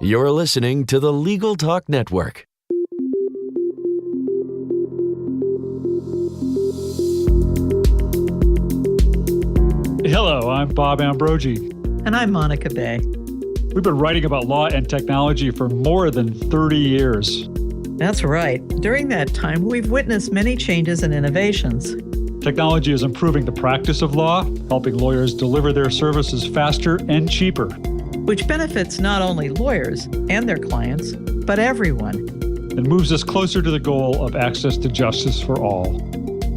You're listening to the Legal Talk Network. Hello, I'm Bob Ambrogi. And I'm Monica Bay. We've been writing about law and technology for more than 30 years. That's right. During that time, we've witnessed many changes and innovations. Technology is improving the practice of law, helping lawyers deliver their services faster and cheaper. Which benefits not only lawyers and their clients, but everyone. And moves us closer to the goal of access to justice for all.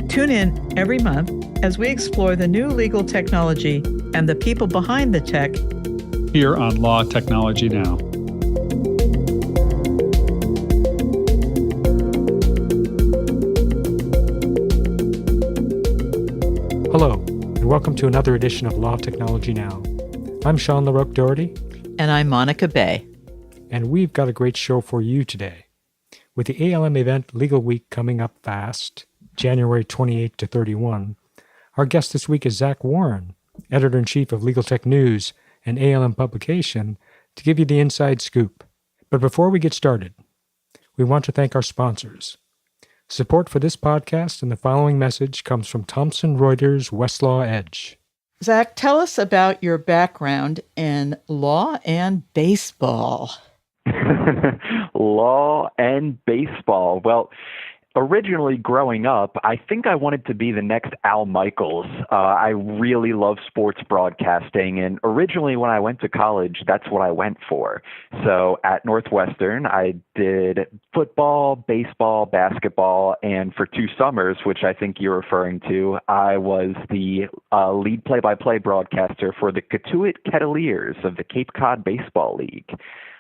Tune in every month as we explore the new legal technology and the people behind the tech here on Law Technology Now. Hello, and welcome to another edition of Law Technology Now. I'm Sean Roque-Doherty. And I'm Monica Bay. And we've got a great show for you today. With the ALM event Legal Week coming up fast, January 28 to 31, our guest this week is Zach Warren, Editor-in-Chief of Legaltech News and ALM Publication, to give you the inside scoop. But before we get started, we want to thank our sponsors. Support for this podcast and the following message comes from Thomson Reuters Westlaw Edge. Zach, tell us about your background in law and baseball. Law and baseball. Well, originally growing up, I think I wanted to be the next Al Michaels. I really love sports broadcasting, and originally when I went to college, that's what I went for. So at Northwestern, I did football, baseball, basketball, and for 2 summers, which I think you're referring to, I was the lead play-by-play broadcaster for the Catuit Kettleers of the Cape Cod Baseball League.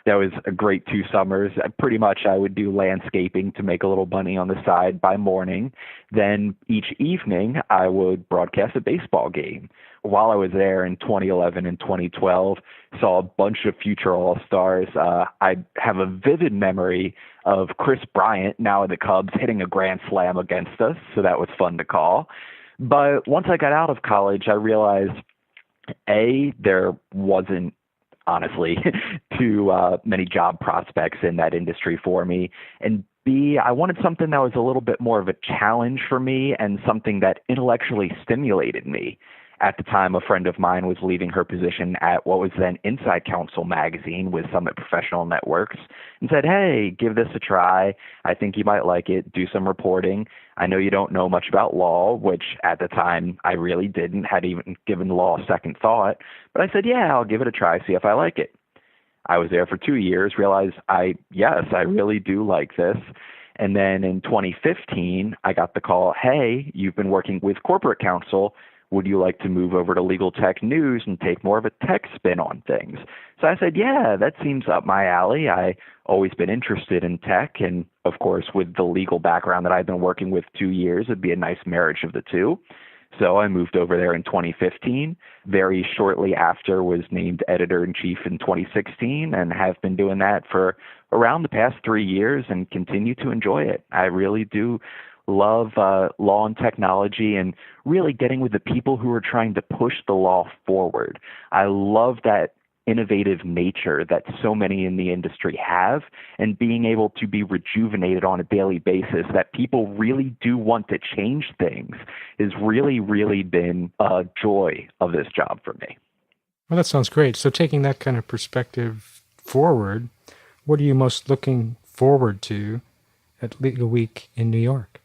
That was a great 2 summers. Pretty much I would do landscaping to make a little money on the side by morning. Then each evening I would broadcast a baseball game. While I was there in 2011 and 2012, saw a bunch of future All-Stars. I have a vivid memory of Chris Bryant, now in the Cubs, hitting a grand slam against us, so that was fun to call. But once I got out of college, I realized, A, there wasn't honestly, too many job prospects in that industry for me. And B, I wanted something that was a little bit more of a challenge for me and something that intellectually stimulated me. At the time, a friend of mine was leaving her position at what was then Inside Counsel magazine with Summit Professional Networks and said, hey, give this a try. I think you might like it. Do some reporting. I know you don't know much about law, which at the time I really didn't, had even given law a second thought. But I said, yeah, I'll give it a try, see if I like it. I was there for 2 years, realized I really do like this. And then in 2015, I got the call, hey, you've been working with corporate counsel. Would you like to move over to Legaltech News and take more of a tech spin on things? So I said, yeah, that seems up my alley. I always been interested in tech. And of course, with the legal background that I've been working with 2 years, it'd be a nice marriage of the two. So I moved over there in 2015. Very shortly after was named editor-in-chief in 2016 and have been doing that for around the past 3 years and continue to enjoy it. I really do love law and technology and really getting with the people who are trying to push the law forward. I love that innovative nature that so many in the industry have and being able to be rejuvenated on a daily basis, that people really do want to change things, has really, really been a joy of this job for me. Well, that sounds great. So taking that kind of perspective forward, what are you most looking forward to at Legal Week in New York?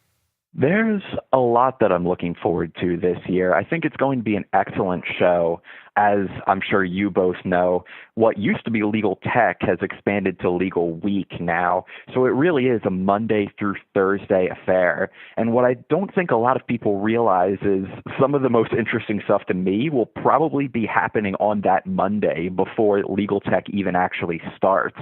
There's a lot that I'm looking forward to this year. I think it's going to be an excellent show. As I'm sure you both know, what used to be Legal Tech has expanded to Legal Week now. So it really is a Monday through Thursday affair. And what I don't think a lot of people realize is some of the most interesting stuff to me will probably be happening on that Monday before Legal Tech even actually starts.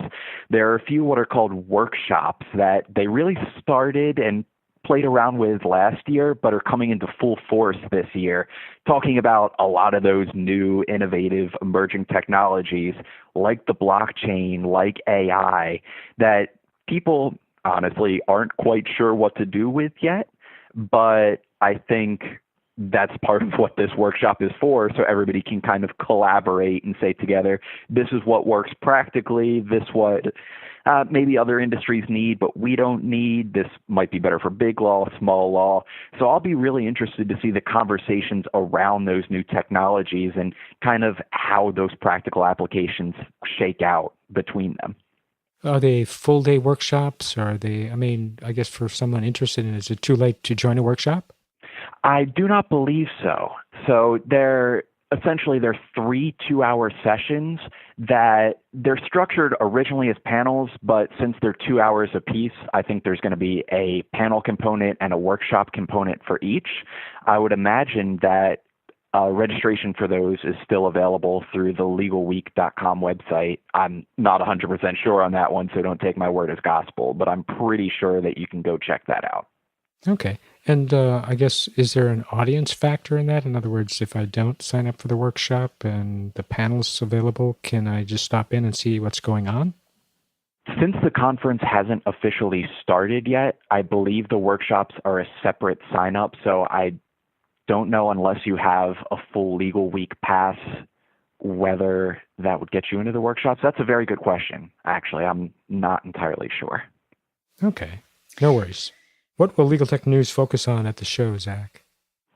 There are a few what are called workshops that they really started and played around with last year, but are coming into full force this year, talking about a lot of those new, innovative, emerging technologies like the blockchain, like AI, that people honestly aren't quite sure what to do with yet. But I think that's part of what this workshop is for, so everybody can kind of collaborate and say together, this is what works practically, this what maybe other industries need, but we don't need. This might be better for big law, small law. So I'll be really interested to see the conversations around those new technologies and kind of how those practical applications shake out between them. Are they full day workshops? Or are they, I guess for someone interested in it, is it too late to join a workshop? I do not believe so. So they're 3 2-hour sessions that they're structured originally as panels, but since they're 2 hours apiece, I think there's going to be a panel component and a workshop component for each. I would imagine that registration for those is still available through the legalweek.com website. I'm not 100% sure on that one, so don't take my word as gospel, but I'm pretty sure that you can go check that out. Okay. And I guess, is there an audience factor in that? In other words, if I don't sign up for the workshop and the panel's available, can I just stop in and see what's going on? Since the conference hasn't officially started yet, I believe the workshops are a separate sign-up, so I don't know unless you have a full Legal Week pass whether that would get you into the workshops. That's a very good question, actually. I'm not entirely sure. Okay. No worries. What will Legaltech News focus on at the show, Zach?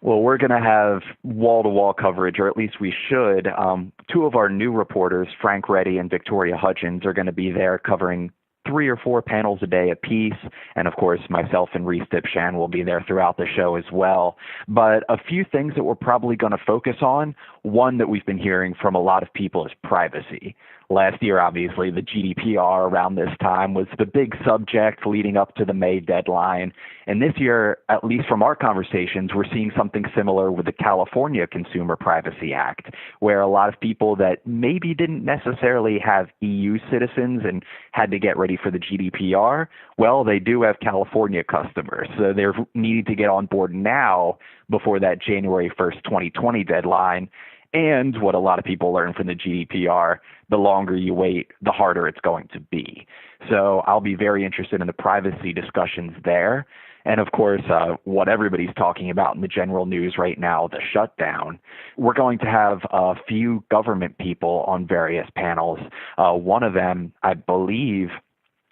Well, we're going to have wall-to-wall coverage, or at least we should. Two of our new reporters, Frank Reddy and Victoria Hutchins, are going to be there covering 3 or 4 panels a day apiece. And of course, myself and Reese Dipshan will be there throughout the show as well. But a few things that we're probably going to focus on, one that we've been hearing from a lot of people is privacy. Last year, obviously, the GDPR around this time was the big subject leading up to the May deadline. And this year, at least from our conversations, we're seeing something similar with the California Consumer Privacy Act, where a lot of people that maybe didn't necessarily have EU citizens and had to get ready for the GDPR, well, they do have California customers. So they're needing to get on board now before that January 1st, 2020 deadline. And what a lot of people learn from the GDPR, the longer you wait, the harder it's going to be. So I'll be very interested in the privacy discussions there. And of course, what everybody's talking about in the general news right now, the shutdown. We're going to have a few government people on various panels. One of them, I believe,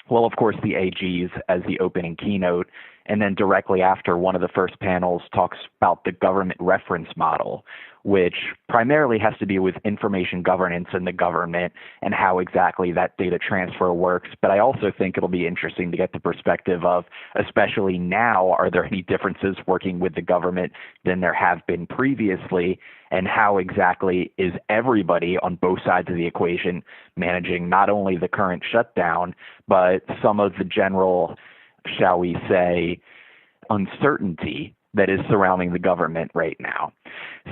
well, of course, the AGs as the opening keynote. And then directly after, one of the first panels talks about the government reference model, which primarily has to do with information governance in the government and how exactly that data transfer works. But I also think it'll be interesting to get the perspective of, especially now, are there any differences working with the government than there have been previously? And how exactly is everybody on both sides of the equation managing not only the current shutdown, but some of the general, shall we say, uncertainty that is surrounding the government right now.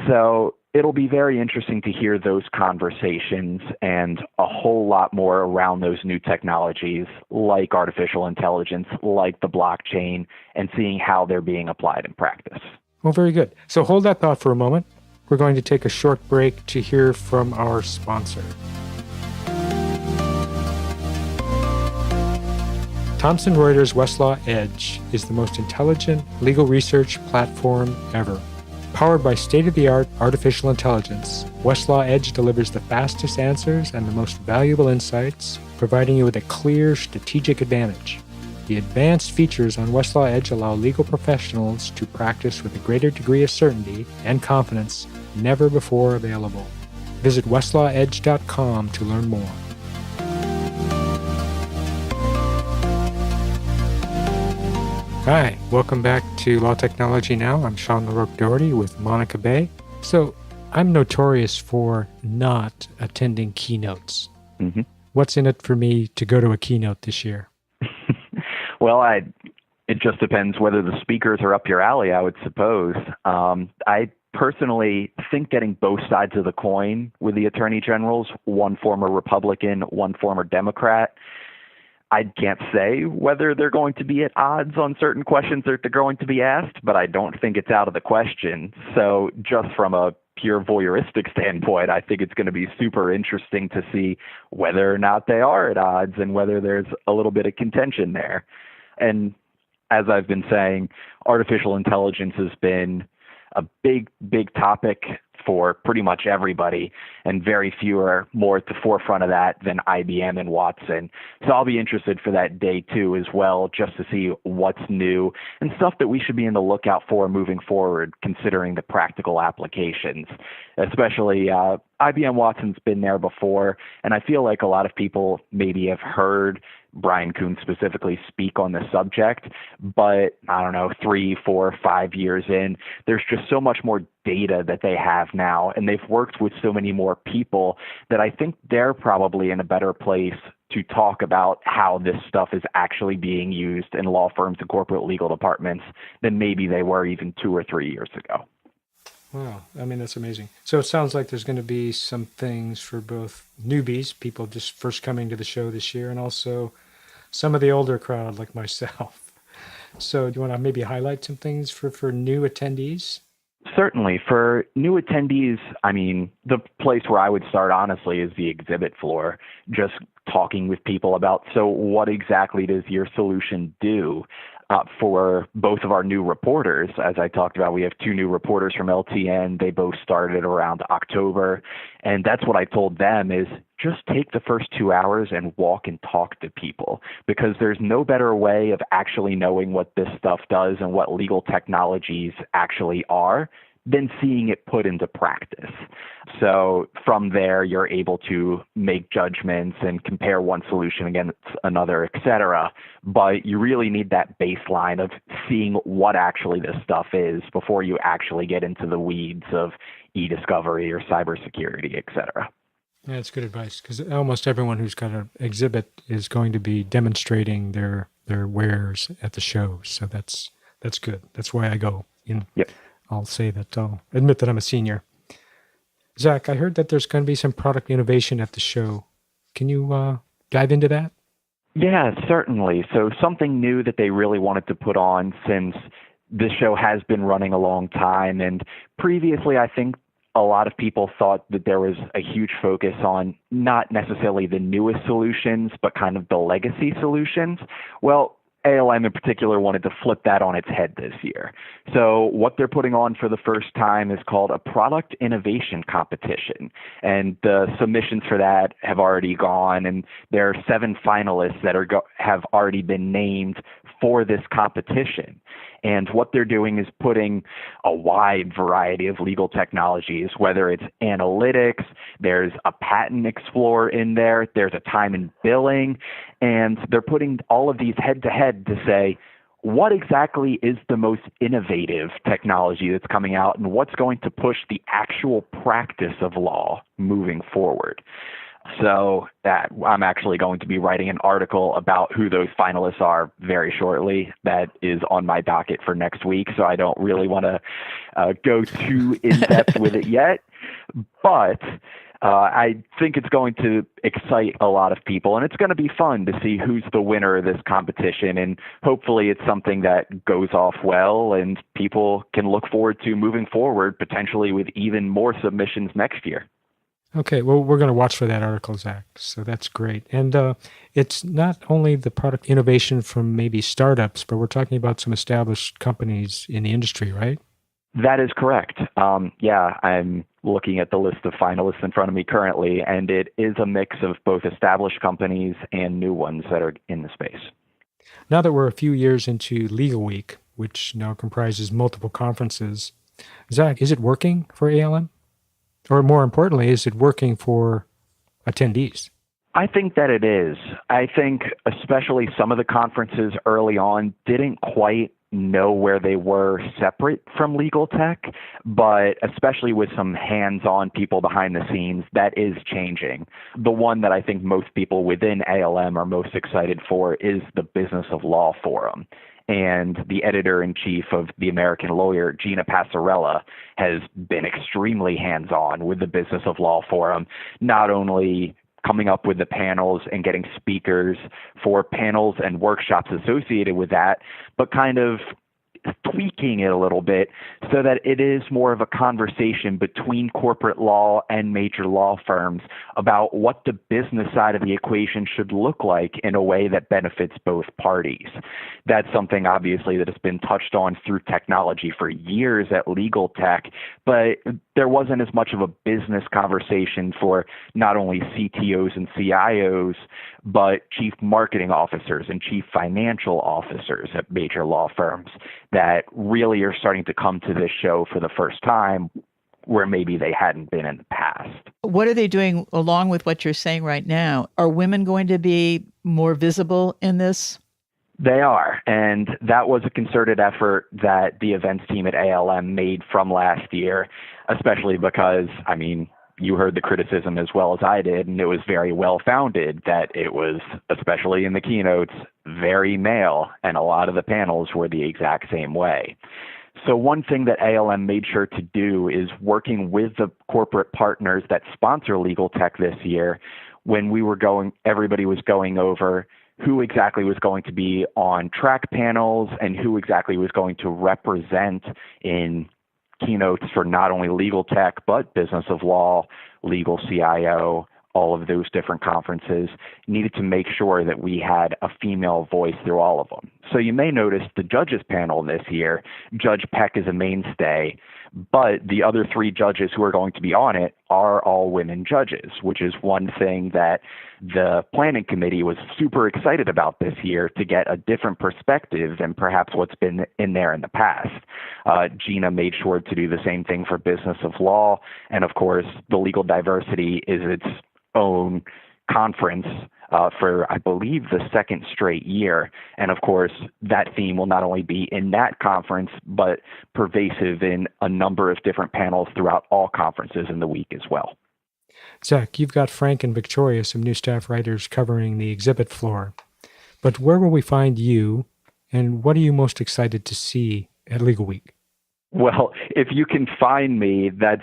So it'll be very interesting to hear those conversations and a whole lot more around those new technologies like artificial intelligence, like the blockchain, and seeing how they're being applied in practice. Well, very good. So hold that thought for a moment. We're going to take a short break to hear from our sponsor. Thomson Reuters Westlaw Edge is the most intelligent legal research platform ever. Powered by state-of-the-art artificial intelligence, Westlaw Edge delivers the fastest answers and the most valuable insights, providing you with a clear strategic advantage. The advanced features on Westlaw Edge allow legal professionals to practice with a greater degree of certainty and confidence never before available. Visit westlawedge.com to learn more. Hi, welcome back to Law Technology Now. I'm Sean Roque-Doherty with Monica Bay. So I'm notorious for not attending keynotes. Mm-hmm. What's in it for me to go to a keynote this year? Well, it just depends whether the speakers are up your alley, I would suppose. I personally think getting both sides of the coin with the attorney generals, one former Republican, one former Democrat, I can't say whether they're going to be at odds on certain questions that they're going to be asked, but I don't think it's out of the question. So just from a pure voyeuristic standpoint, I think it's going to be super interesting to see whether or not they are at odds and whether there's a little bit of contention there. And as I've been saying, artificial intelligence has been a big, big topic for pretty much everybody, and very few are more at the forefront of that than IBM and Watson. So I'll be interested for that day too as well, just to see what's new and stuff that we should be in the lookout for moving forward, considering the practical applications. Especially IBM Watson's been there before, and I feel like a lot of people maybe have heard Brian Kuhn specifically speak on the subject, but I don't know, 3, 4, 5 years in, there's just so much more data that they have now, and they've worked with so many more people that I think they're probably in a better place to talk about how this stuff is actually being used in law firms and corporate legal departments than maybe they were even 2 or 3 years ago. Wow, I mean, that's amazing. So it sounds like there's going to be some things for both newbies, people just first coming to the show this year, and also some of the older crowd like myself. So do you want to maybe highlight some things for new attendees? Certainly. For new attendees, I mean, the place where I would start, honestly, is the exhibit floor, just talking with people about, so what exactly does your solution do? For both of our new reporters, as I talked about, we have 2 new reporters from LTN. They both started around October. And that's what I told them is just take the first 2 hours and walk and talk to people, because there's no better way of actually knowing what this stuff does and what legal technologies actually are than seeing it put into practice. So from there, you're able to make judgments and compare one solution against another, et cetera. But you really need that baseline of seeing what actually this stuff is before you actually get into the weeds of e-discovery or cybersecurity, et cetera. Yeah, that's good advice, because almost everyone who's got an exhibit is going to be demonstrating their wares at the show. So that's good. That's why I go. Yep. I'll say that. I'll admit that I'm a senior. Zach, I heard that there's going to be some product innovation at the show. Can you dive into that? Yeah, certainly. So something new that they really wanted to put on, since this show has been running a long time. And previously, I think a lot of people thought that there was a huge focus on not necessarily the newest solutions, but kind of the legacy solutions. Well, ALM in particular wanted to flip that on its head this year. So what they're putting on for the first time is called a product innovation competition. And the submissions for that have already gone, and there are 7 finalists that have already been named for this competition. And what they're doing is putting a wide variety of legal technologies, whether it's analytics, there's a patent explorer in there, there's a time and billing, and they're putting all of these head to head to say, what exactly is the most innovative technology that's coming out, and what's going to push the actual practice of law moving forward? So that I'm actually going to be writing an article about who those finalists are very shortly. That is on my docket for next week, so I don't really want to go too in-depth with it yet. But I think it's going to excite a lot of people, and it's going to be fun to see who's the winner of this competition, and hopefully it's something that goes off well and people can look forward to moving forward, potentially with even more submissions next year. Okay, well, we're going to watch for that article, Zach, so that's great. And it's not only the product innovation from maybe startups, but we're talking about some established companies in the industry, right? That is correct. Yeah, I'm looking at the list of finalists in front of me currently, and it is a mix of both established companies and new ones that are in the space. Now that we're a few years into Legal Week, which now comprises multiple conferences, Zach, is it working for ALM? Or more importantly, is it working for attendees? I think that it is. I think especially some of the conferences early on didn't quite know where they were separate from Legaltech, but especially with some hands-on people behind the scenes, that is changing. The one that I think most people within ALM are most excited for is the Business of Law Forum. And the editor-in-chief of The American Lawyer, Gina Passarella, has been extremely hands-on with the Business of Law Forum, not only coming up with the panels and getting speakers for panels and workshops associated with that, but kind of tweaking it a little bit so that it is more of a conversation between corporate law and major law firms about what the business side of the equation should look like in a way that benefits both parties. That's something obviously that has been touched on through technology for years at Legaltech, but there wasn't as much of a business conversation for not only CTOs and CIOs, but chief marketing officers and chief financial officers at major law firms that really are starting to come to this show for the first time where maybe they hadn't been in the past. What are they doing along with what you're saying right now? Are women going to be more visible in this? They are, and that was a concerted effort that the events team at ALM made from last year, especially because, I mean, you heard the criticism as well as I did, and it was very well-founded that it was, especially in the keynotes, very male, and a lot of the panels were the exact same way. So one thing that ALM made sure to do is working with the corporate partners that sponsor Legaltech this year, when everybody was going over who exactly was going to be on track panels and who exactly was going to represent in keynotes for not only legal tech, but business of law, legal CIO, all of those different conferences, needed to make sure that we had a female voice through all of them. So you may notice the judges panel this year, Judge Peck is a mainstay, but the other three judges who are going to be on it are all women judges, which is one thing that the planning committee was super excited about this year, to get a different perspective than perhaps what's been in there in the past. Gina made sure to do the same thing for business of law. And of course, the legal diversity is its own conference for, I believe, the second straight year. And of course, that theme will not only be in that conference, but pervasive in a number of different panels throughout all conferences in the week as well. Zach, you've got Frank and Victoria, some new staff writers covering the exhibit floor. But where will we find you, and what are you most excited to see at Legal Week? Well, if you can find me, that's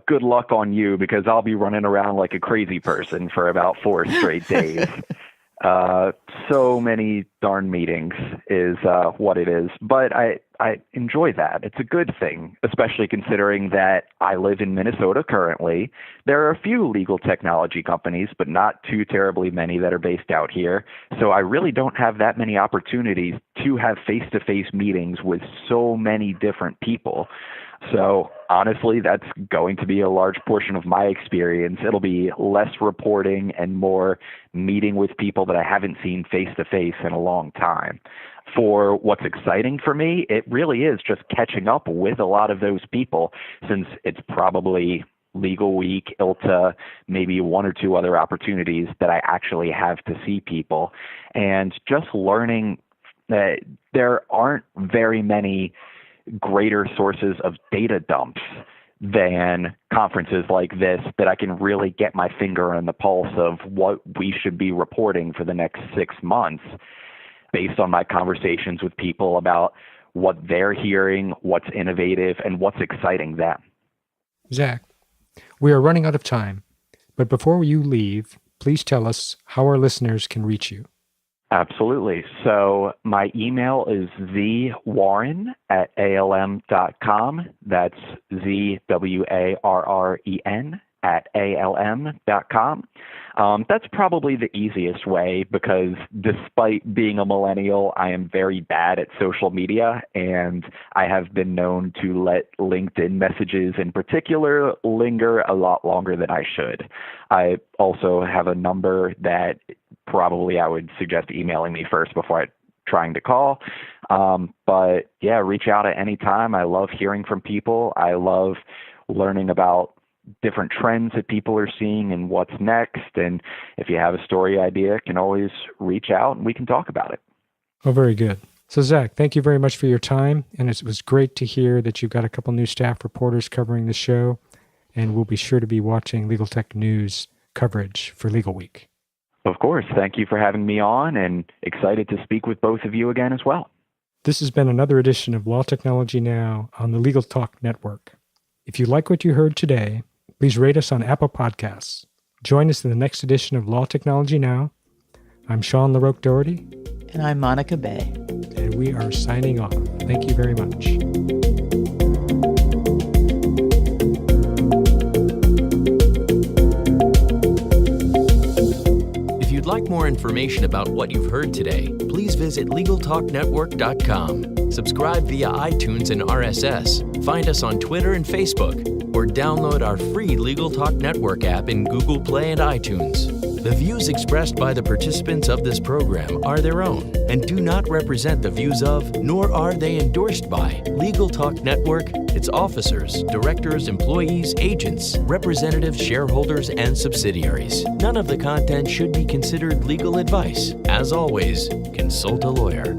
good luck on you, because I'll be running around like a crazy person for about 4 straight days. So many darn meetings is what it is. But I enjoy that. It's a good thing, especially considering that I live in Minnesota currently. There are a few legal technology companies, but not too terribly many that are based out here. So I really don't have that many opportunities to have face-to-face meetings with so many different people. So honestly, that's going to be a large portion of my experience. It'll be less reporting and more meeting with people that I haven't seen face-to-face in a long time. For what's exciting for me, it really is just catching up with a lot of those people, since it's probably Legal Week, ILTA, maybe 1 or 2 other opportunities that I actually have to see people, and just learning that there aren't very many greater sources of data dumps than conferences like this, that I can really get my finger on the pulse of what we should be reporting for the next 6 months based on my conversations with people about what they're hearing, what's innovative, and what's exciting them. Zach, we are running out of time, but before you leave, please tell us how our listeners can reach you. Absolutely. So my email is zwarren@alm.com. That's ZWARREN@ALM.com. That's probably the easiest way, because despite being a millennial, I am very bad at social media, and I have been known to let LinkedIn messages in particular linger a lot longer than I should. I also have a number that probably I would suggest emailing me first before trying to call. But yeah, reach out at any time. I love hearing from people. I love learning about different trends that people are seeing and what's next. And if you have a story idea, you can always reach out and we can talk about it. Oh, very good. So Zach, thank you very much for your time. And it was great to hear that you've got a couple new staff reporters covering the show. And we'll be sure to be watching Legal Tech News coverage for Legal Week. Of course. Thank you for having me on, and excited to speak with both of you again as well. This has been another edition of Law Technology Now on the Legal Talk Network. If you like what you heard today, please rate us on Apple Podcasts. Join us in the next edition of Law Technology Now. I'm Sean Roque-Doherty. And I'm Monica Bay. And we are signing off. Thank you very much. If you'd like more information about what you've heard today, please visit LegalTalkNetwork.com. Subscribe via iTunes and RSS. Find us on Twitter and Facebook, or download our free Legal Talk Network app in Google Play and iTunes. The views expressed by the participants of this program are their own and do not represent the views of, nor are they endorsed by, Legal Talk Network, its officers, directors, employees, agents, representatives, shareholders, and subsidiaries. None of the content should be considered legal advice. As always, consult a lawyer.